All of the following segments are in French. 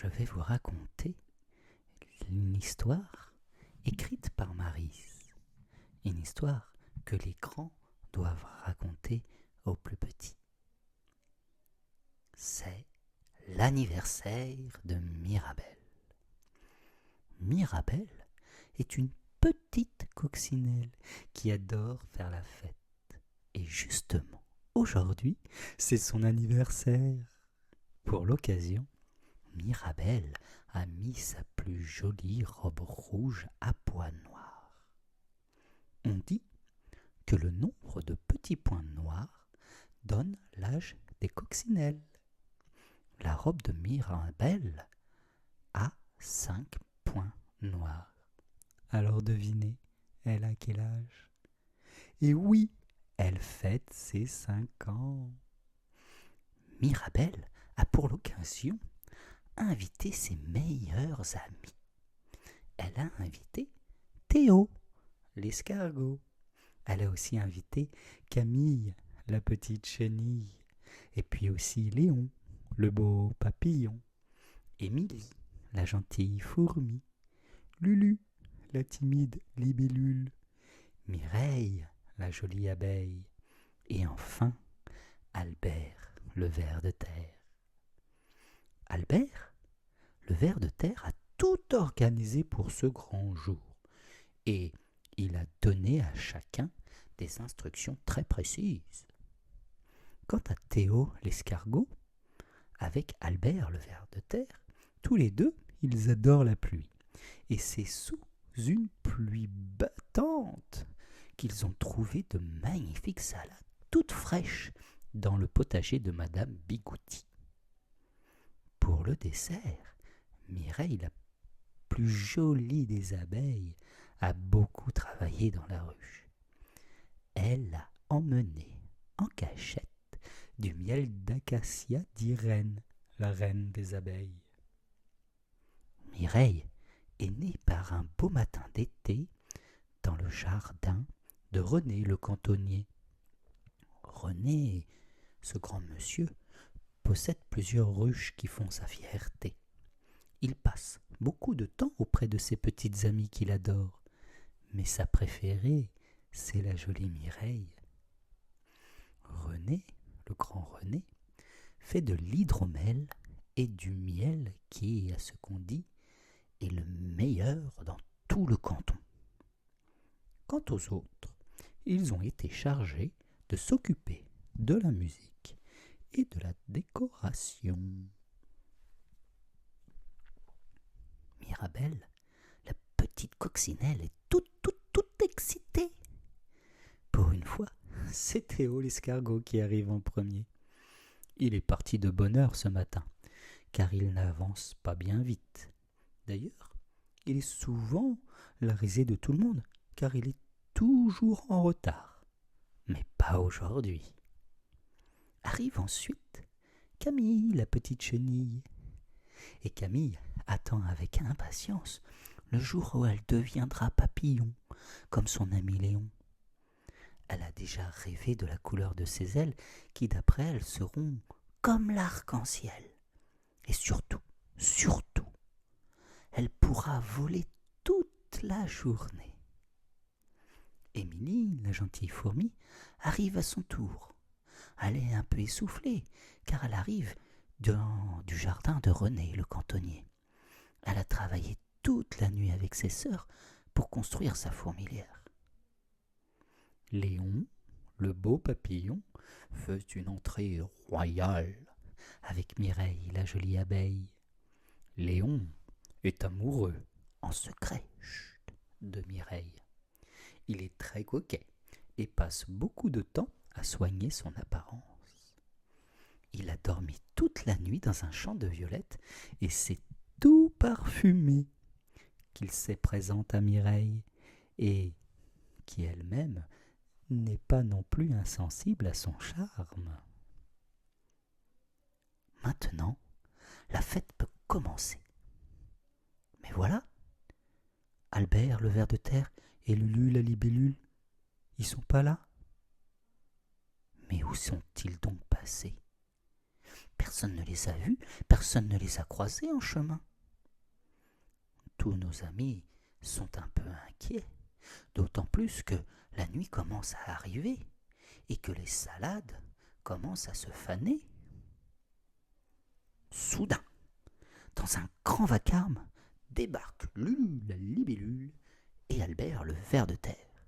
je vais vous raconter une histoire écrite par Maryse. Une histoire que les grands doivent raconter aux plus petits. C'est l'anniversaire de Mirabelle. Mirabelle est une petite coccinelle qui adore faire la fête. Et justement, aujourd'hui, c'est son anniversaire. Pour l'occasion, Mirabelle a mis sa plus jolie robe rouge à pois noirs. On dit que le nombre de petits points noirs donne l'âge des coccinelles. La robe de Mirabelle a 5 points noirs. Alors devinez, elle a quel âge? Et oui, elle fête ses 5 ans. Mirabelle a pour l'occasion invité ses meilleurs amis. Elle a invité Théo, l'escargot. Elle a aussi invité Camille, la petite chenille. Et puis aussi Léon, le beau papillon. Émilie, la gentille fourmi. Lulu, la timide libellule. Mireille, la jolie abeille. Et enfin, Albert, le ver de terre. Albert, le ver de terre, a tout organisé pour ce grand jour. Et il a donné à chacun des instructions très précises. Quant à Théo, l'escargot, avec Albert, le ver de terre, tous les deux, ils adorent la pluie. Et c'est sous une pluie battante qu'ils ont trouvé de magnifiques salades toutes fraîches dans le potager de Madame Bigouti. Pour le dessert, Mireille, la plus jolie des abeilles, a beaucoup travaillé dans la ruche. Elle a emmené en cachette du miel d'acacia d'Irène, la reine des abeilles. Mireille est née par un beau matin d'été dans le jardin de René le cantonnier. René, ce grand monsieur, possède plusieurs ruches qui font sa fierté. Il passe beaucoup de temps auprès de ses petites amies qu'il adore, mais sa préférée, c'est la jolie Mireille. René, le grand René, fait de l'hydromel et du miel qui, à ce qu'on dit, est le meilleur dans tout le canton. Quant aux autres, ils ont été chargés de s'occuper de la musique et de la décoration. Mirabelle, la petite coccinelle, est toute excitée. Pour une fois, c'est Théo l'escargot qui arrive en premier. Il est parti de bonne heure ce matin, car il n'avance pas bien vite. D'ailleurs, il est souvent la risée de tout le monde, car il est toujours en retard. Mais pas aujourd'hui. Arrive ensuite Camille, la petite chenille. Et Camille attend avec impatience le jour où elle deviendra papillon, comme son ami Léon. Elle a déjà rêvé de la couleur de ses ailes, qui d'après elle seront comme l'arc-en-ciel. Et surtout, elle pourra voler toute la journée. Émilie, la gentille fourmi, arrive à son tour. Elle est un peu essoufflée, car elle arrive du jardin de René, le cantonnier. Elle a travaillé toute la nuit avec ses sœurs pour construire sa fourmilière. Léon, le beau papillon, fait une entrée royale avec Mireille, la jolie abeille. Léon est amoureux, en secret, de Mireille. Il est très coquet et passe beaucoup de temps à soigner son apparence. Il a dormi toute la nuit dans un champ de violettes et c'est tout parfumé qu'il se présente à Mireille et qui elle-même n'est pas non plus insensible à son charme. Maintenant, la fête peut commencer. Mais voilà, Albert le ver de terre et Lulu la libellule, ils sont pas là. Mais où sont-ils donc passés? personne ne les a vus, personne ne les a croisés en chemin. Tous nos amis sont un peu inquiets, d'autant plus que la nuit commence à arriver et que les salades commencent à se faner. Soudain, dans un grand vacarme, débarquent Lulu la libellule et Albert le ver de terre.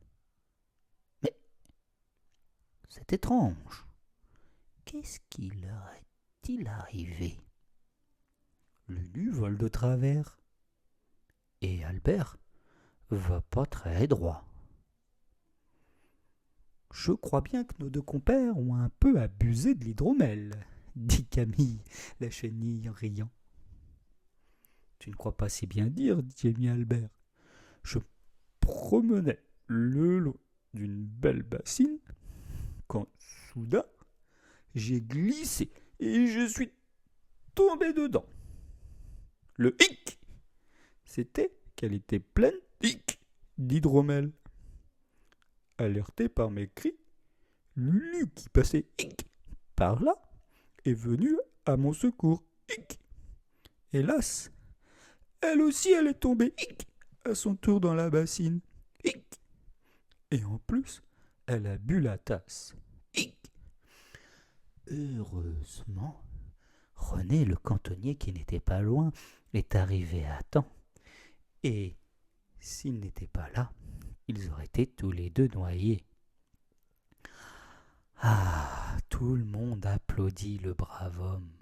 Mais c'est étrange. Qu'est-ce qui leur est-il arrivé? Lulu vole de travers et Albert va pas très droit. Je crois bien que nos deux compères ont un peu abusé de l'hydromel, dit Camille, la chenille en riant. Tu ne crois pas si bien dire, dit Émile Albert. Je promenais le long d'une belle bassine quand soudain j'ai glissé et je suis tombé dedans. Le hic, c'était qu'elle était pleine d'hydromel. Alerté par mes cris, Lulu qui passait par là est venue à mon secours. Hélas, elle aussi elle est tombée à son tour dans la bassine. Et en plus, elle a bu la tasse. Heureusement, René le cantonnier qui n'était pas loin est arrivé à temps. Et s'il n'était pas là, ils auraient été tous les deux noyés. Ah, tout le monde applaudit le brave homme.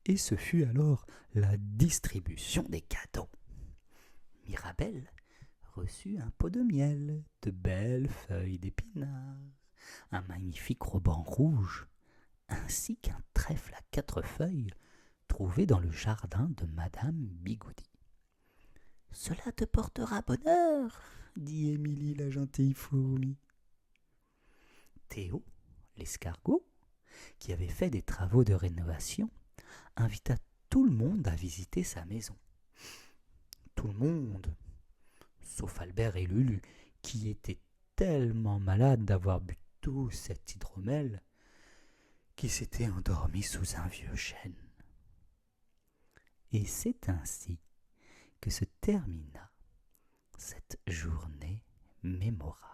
Et ce fut alors la distribution des cadeaux. Mirabelle reçut un pot de miel, de belles feuilles d'épinards, un magnifique ruban rouge, ainsi qu'un trèfle à 4 feuilles trouvé dans le jardin de Madame Bigoudi. « Cela te portera bonheur, dit Émilie la gentille fourmi. » Théo, l'escargot, qui avait fait des travaux de rénovation, invita tout le monde à visiter sa maison. Tout le monde, sauf Albert et Lulu, qui étaient tellement malades d'avoir bu tout cet hydromel qui s'étaient endormis sous un vieux chêne. Et c'est ainsi que se termina cette journée mémorable.